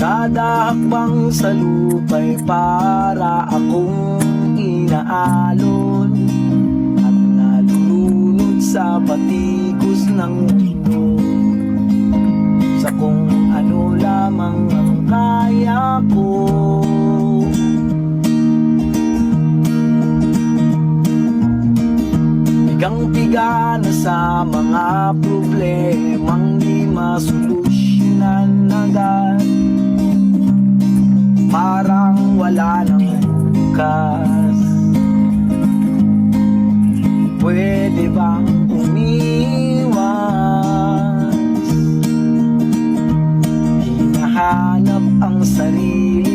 Kada hakbang sa lupa'y para akong inaalon at nalulunod sa patikos ng mundo, sa kung ano lamang ang kaya ko. Pigang-piga na sa mga problemang di masolusyonan agad, parang wala nang bukas. Pwede bang umiwas? Hinahanap ang sarili